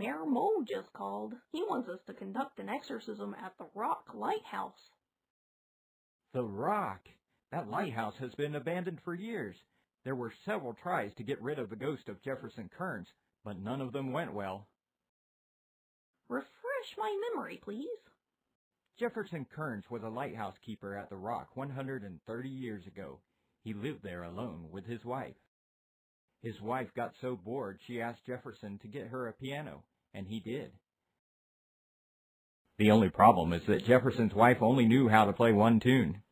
Mayor Mo just called. He wants us to conduct an exorcism at the Lighthouse. The Rock? That lighthouse has been abandoned for years. There were several tries to get rid of the ghost of Jefferson Kearns, but none of them went well. Refresh my memory, please. Jefferson Kearns was a lighthouse keeper at the Rock 130 years ago. He lived there alone with his wife. His wife got so bored she asked Jefferson to get her a piano, and he did. The only problem is that Jefferson's wife only knew how to play one tune.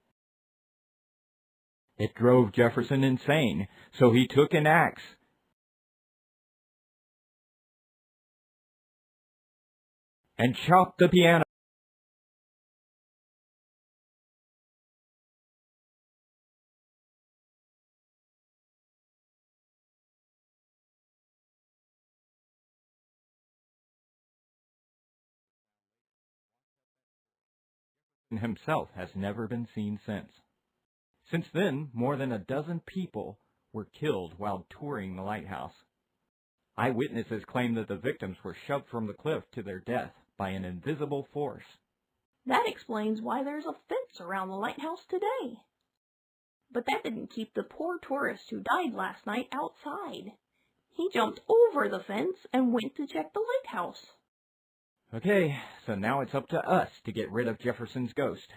It drove Jefferson insane, so he took an axe and chopped the piano. Himself has never been seen since. Since then, more than a dozen people were killed while touring the lighthouse. Eyewitnesses claim that the victims were shoved from the cliff to their death by an invisible force. That explains why there's a fence around the lighthouse today. But that didn't keep the poor tourist who died last night outside. He jumped over the fence and went to check the lighthouse. Okay, so now it's up to us to get rid of Jefferson's ghost.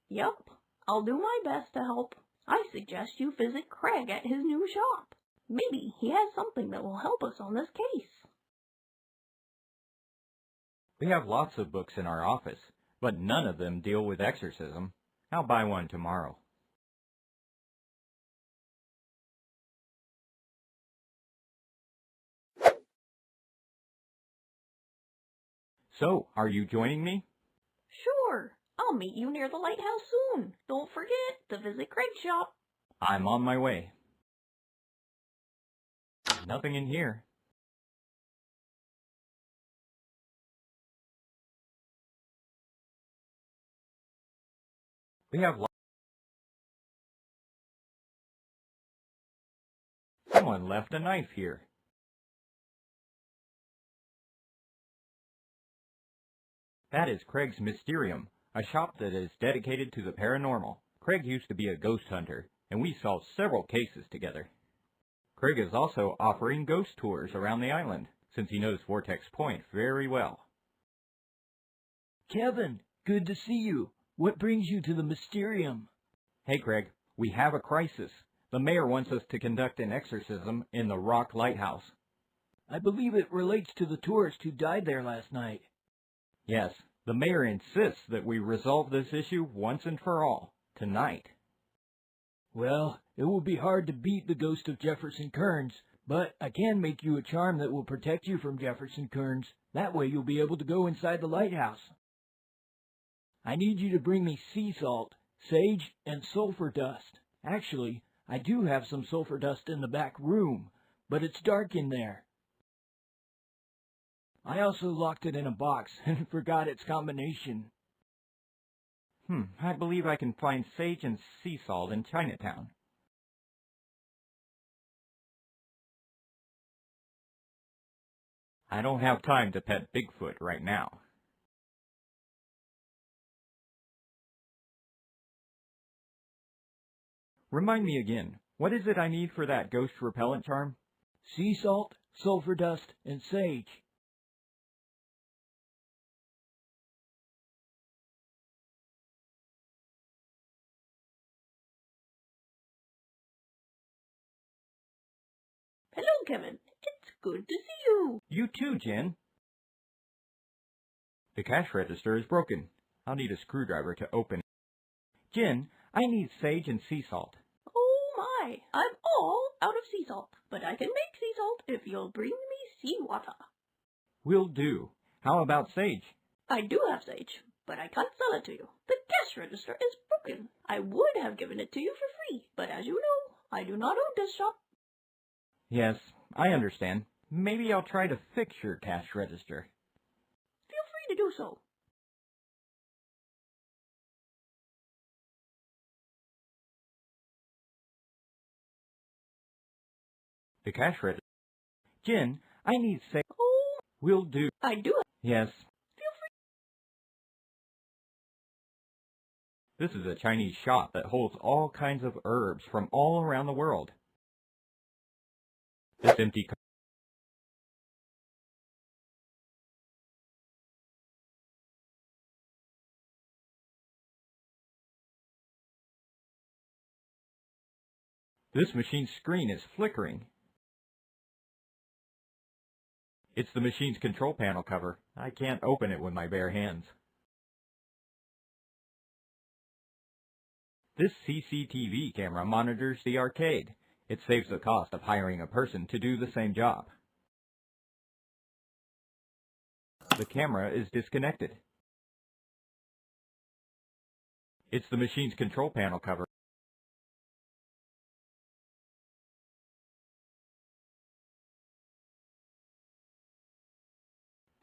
Yup, I'll do my best to help. I suggest you visit Craig at his new shop. Maybe he has something that will help us on this case. We have lots of books in our office, but none of them deal with exorcism. I'll buy one tomorrow. So, are you joining me? Sure. I'll meet you near the lighthouse soon. Don't forget to visit Craig's shop. I'm on my way. Nothing in here. We have Someone left a knife here. That is Craig's Mysterium, a shop that is dedicated to the paranormal. Craig used to be a ghost hunter, and we solved several cases together. Craig is also offering ghost tours around the island, since he knows Vortex Point very well. Kevin, good to see you. What brings you to the Mysterium? Hey Craig, we have a crisis. The mayor wants us to conduct an exorcism in the Rock Lighthouse. I believe it relates to the tourist who died there last night. Yes, the mayor insists that we resolve this issue once and for all, tonight. Well, it will be hard to beat the ghost of Jefferson Kearns, but I can make you a charm that will protect you from Jefferson Kearns. That way you'll be able to go inside the lighthouse. I need you to bring me sea salt, sage, and sulfur dust. Actually, I do have some sulfur dust in the back room, but it's dark in there. I also locked it in a box and forgot its combination. I believe I can find sage and sea salt in Chinatown. I don't have time to pet Bigfoot right now. Remind me again, what is it I need for that ghost repellent charm? Sea salt, sulfur dust, and sage. Hello, Kevin. It's good to see you. You too, Jen. The cash register is broken. I'll need a screwdriver to open it. Jen, I need sage and sea salt. Oh my, I'm all out of sea salt, but I can make sea salt if you'll bring me seawater. Will do. How about sage? I do have sage, but I can't sell it to you. The cash register is broken. I would have given it to you for free, but as you know, I do not own this shop. Yes, I understand. Maybe I'll try to fix your cash register. Feel free to do so. The cash register. Jen, I need sage. Oh, We'll do. I do it. Yes. Feel free. This is a Chinese shop that holds all kinds of herbs from all around the world. This empty This machine's screen is flickering. It's the machine's control panel cover. I can't open it with my bare hands. This CCTV camera monitors the arcade. It saves the cost of hiring a person to do the same job. The camera is disconnected. It's the machine's control panel cover.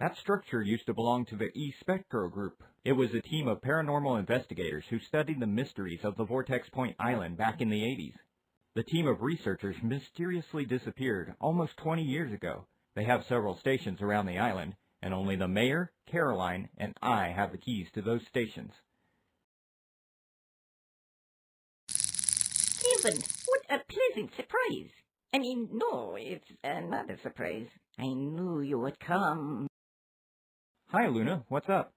That structure used to belong to the E-Spectro group. It was a team of paranormal investigators who studied the mysteries of the Vortex Point island back in the 80s. The team of researchers mysteriously disappeared almost 20 years ago. They have several stations around the island, and only the mayor, Caroline, and I have the keys to those stations. Heaven, what a pleasant surprise. I mean, no, it's not a surprise. I knew you would come. Hi, Luna. What's up?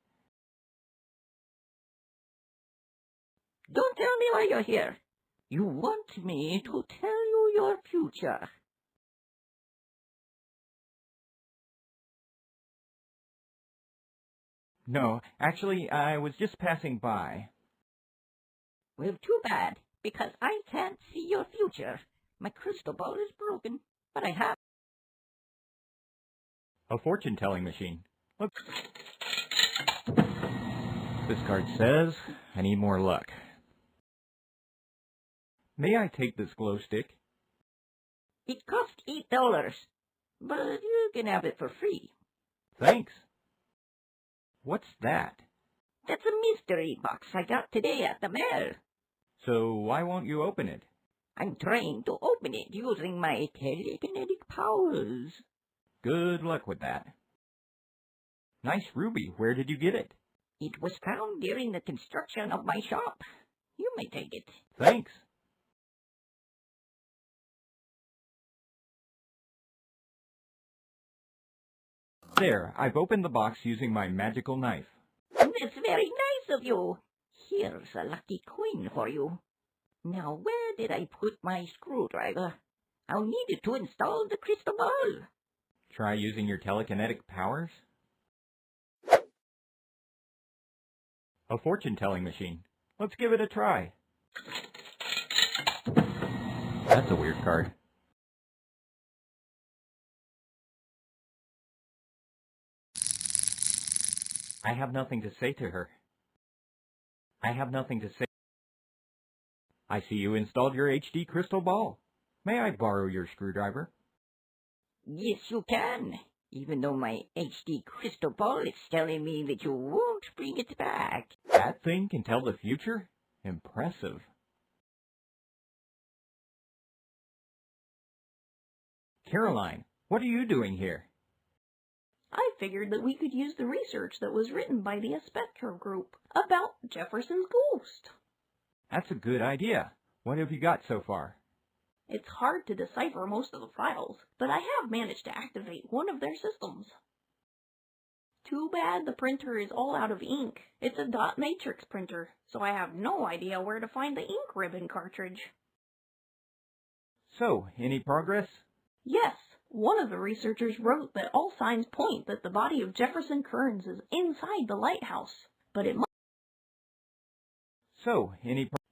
Don't tell me why you're here. You want me to tell you your future. No, actually, I was just passing by. Well, too bad, because I can't see your future. My crystal ball is broken, but I have... A fortune-telling machine. Look. This card says, I need more luck. May I take this glow stick? It cost $8, but you can have it for free. Thanks. What's that? That's a mystery box I got today at the mail. So why won't you open it? I'm trying to open it using my telekinetic powers. Good luck with that. Nice ruby. Where did you get it? It was found during the construction of my shop. You may take it. Thanks. There, I've opened the box using my magical knife. That's very nice of you. Here's a lucky coin for you. Now, where did I put my screwdriver? I'll need it to install the crystal ball. Try using your telekinetic powers? A fortune-telling machine. Let's give it a try. That's a weird card. I have nothing to say to her. I have nothing to say. I see you installed your HD crystal ball. May I borrow your screwdriver? Yes, you can. Even though my HD crystal ball is telling me that you won't bring it back. That thing can tell the future? Impressive. Caroline, what are you doing here? I figured that we could use the research that was written by the Spectro group about Jefferson's ghost. That's a good idea. What have you got so far? It's hard to decipher most of the files, but I have managed to activate one of their systems. Too bad the printer is all out of ink. It's a dot matrix printer, so I have no idea where to find the ink ribbon cartridge. So, any progress? Yes, one of the researchers wrote that all signs point that the body of Jefferson Kearns is inside the lighthouse, but it must... So,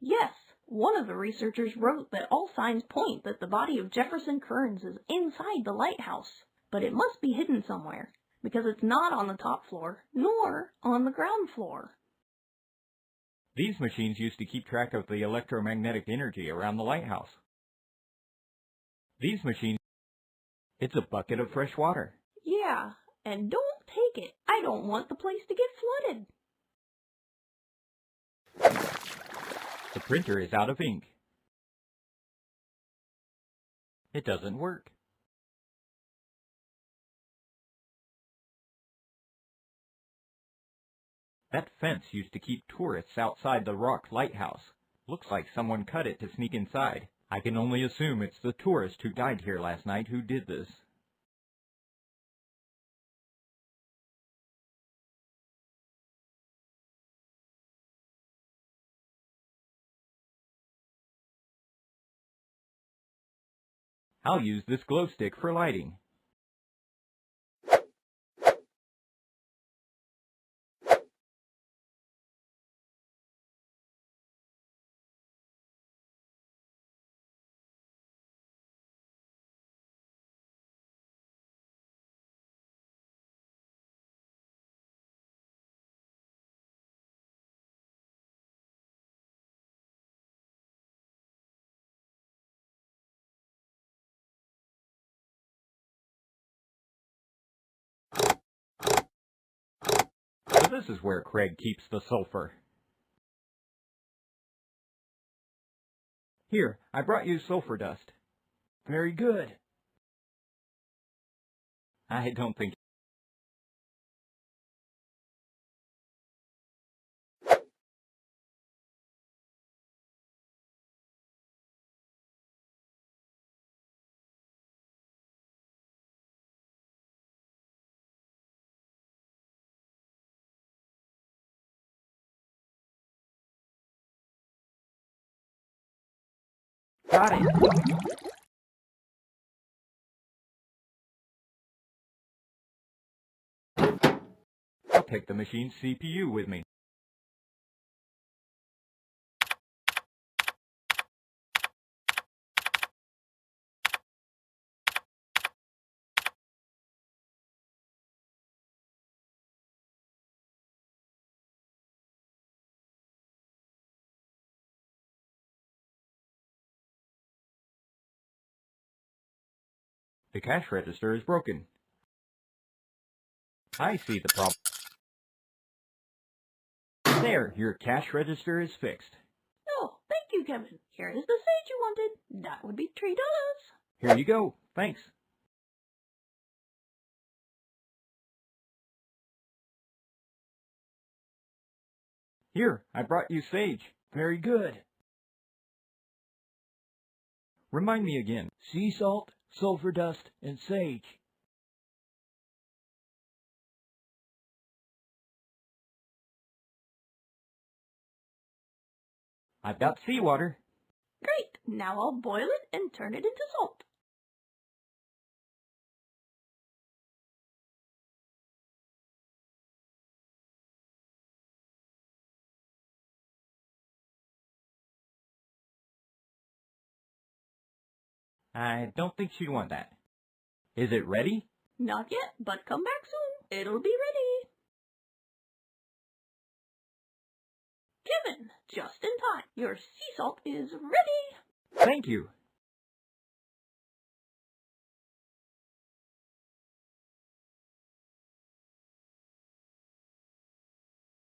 Yes, one of the researchers wrote that all signs point that the body of Jefferson Kearns is inside the lighthouse, but it must be hidden somewhere, because it's not on the top floor, nor on the ground floor. These machines used to keep track of the electromagnetic energy around the lighthouse. These machines... It's a bucket of fresh water. Yeah, and don't take it. I don't want the place to get flooded. The printer is out of ink. It doesn't work. That fence used to keep tourists outside the rock lighthouse. Looks like someone cut it to sneak inside. I can only assume it's the tourist who died here last night who did this. I'll use this glow stick for lighting. So this is where Craig keeps the sulfur. Here, I brought you sulfur dust. Very good. I don't think... Got it! I'll take the machine's CPU with me. The cash register is broken. I see the problem. There, your cash register is fixed. Oh, thank you, Kevin. Here is the sage you wanted. That would be $3. Here you go. Thanks. Here, I brought you sage. Very good. Remind me again. Sea salt, sulfur dust, and sage. I've got seawater. Great. Now I'll boil it and turn it into salt. I don't think she'd want that. Is it ready? Not yet, but come back soon. It'll be ready. Kevin, just in time. Your sea salt is ready. Thank you.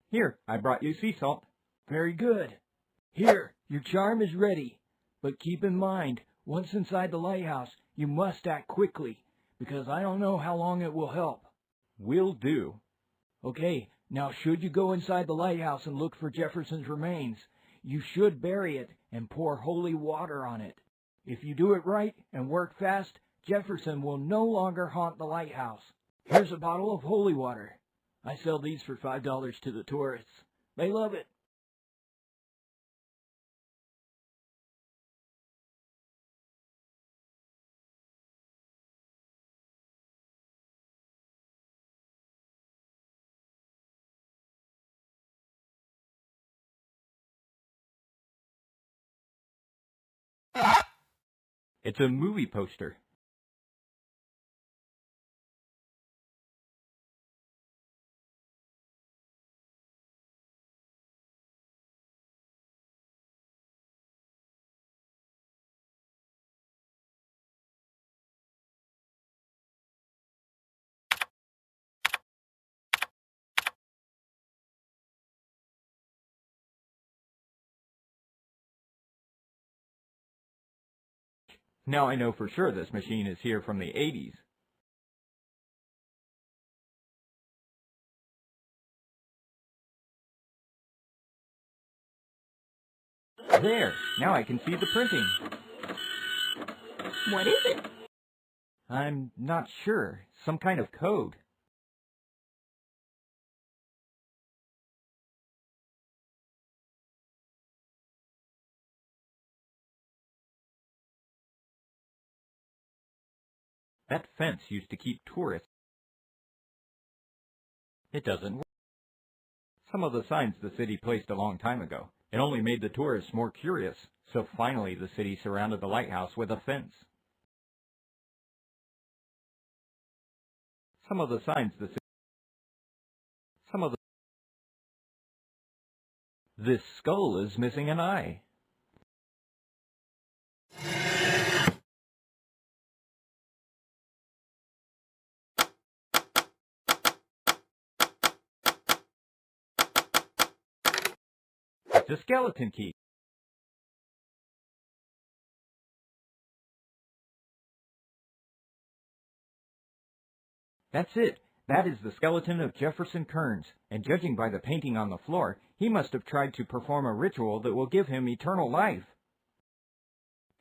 Here, I brought you sea salt. Very good. Here, your charm is ready. But keep in mind, once inside the lighthouse, you must act quickly, because I don't know how long it will help. Will do. Okay, now should you go inside the lighthouse and look for Jefferson's remains, you should bury it and pour holy water on it. If you do it right and work fast, Jefferson will no longer haunt the lighthouse. Here's a bottle of holy water. I sell these for $5 to the tourists. They love it. It's a movie poster. Now I know for sure this machine is here from the 80s. There! Now I can see the printing. What is it? I'm not sure. Some kind of code. That fence used to keep tourists. It doesn't work. Some of the signs the city placed a long time ago. It only made the tourists more curious, so finally the city surrounded the lighthouse with a fence. Some of the signs the city... This skull is missing an eye. It's a skeleton key. That's it. That is the skeleton of Jefferson Kearns, and judging by the painting on the floor, he must have tried to perform a ritual that will give him eternal life.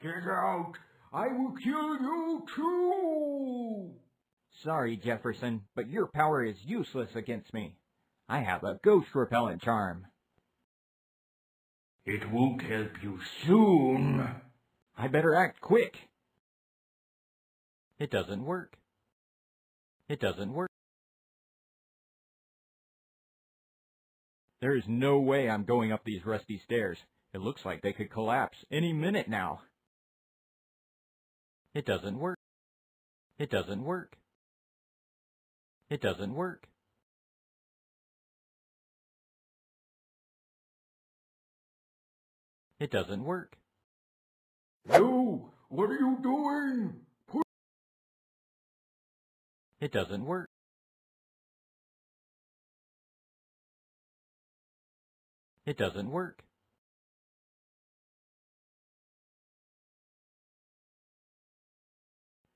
Get out! I will kill you too! Sorry, Jefferson, but your power is useless against me. I have a ghost repellent charm. It won't help you soon. I better act quick. It doesn't work. It doesn't work. There is no way I'm going up these rusty stairs. It looks like they could collapse any minute now. It doesn't work. It doesn't work. It doesn't work. It doesn't work. No! What are you doing? It doesn't work. It doesn't work.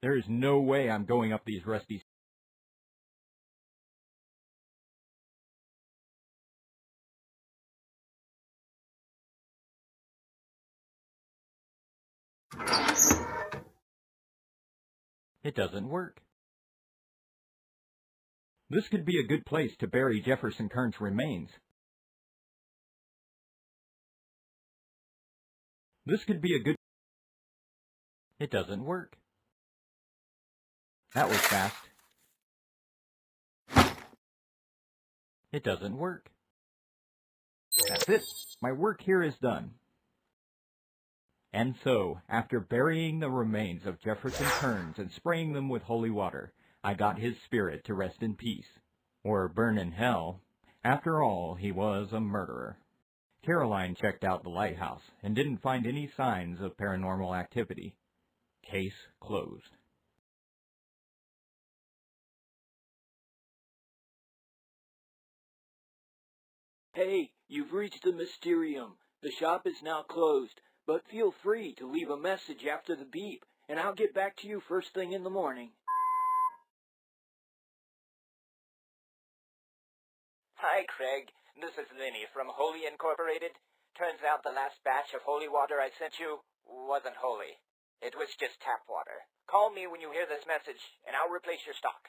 There is no way I'm going up these rusty stairs. It doesn't work. This could be a good place to bury Jefferson Kearns' remains. This could be a good... It doesn't work. That was fast. It doesn't work. That's it. My work here is done. And so, after burying the remains of Jefferson Kearns and spraying them with holy water, I got his spirit to rest in peace, or burn in hell. After all, he was a murderer. Caroline checked out the lighthouse and didn't find any signs of paranormal activity. Case closed. Hey, you've reached the Mysterium. The shop is now closed, but feel free to leave a message after the beep, and I'll get back to you first thing in the morning. Hi, Craig. This is Vinny from Holy Incorporated. Turns out the last batch of holy water I sent you wasn't holy. It was just tap water. Call me when you hear this message, and I'll replace your stock.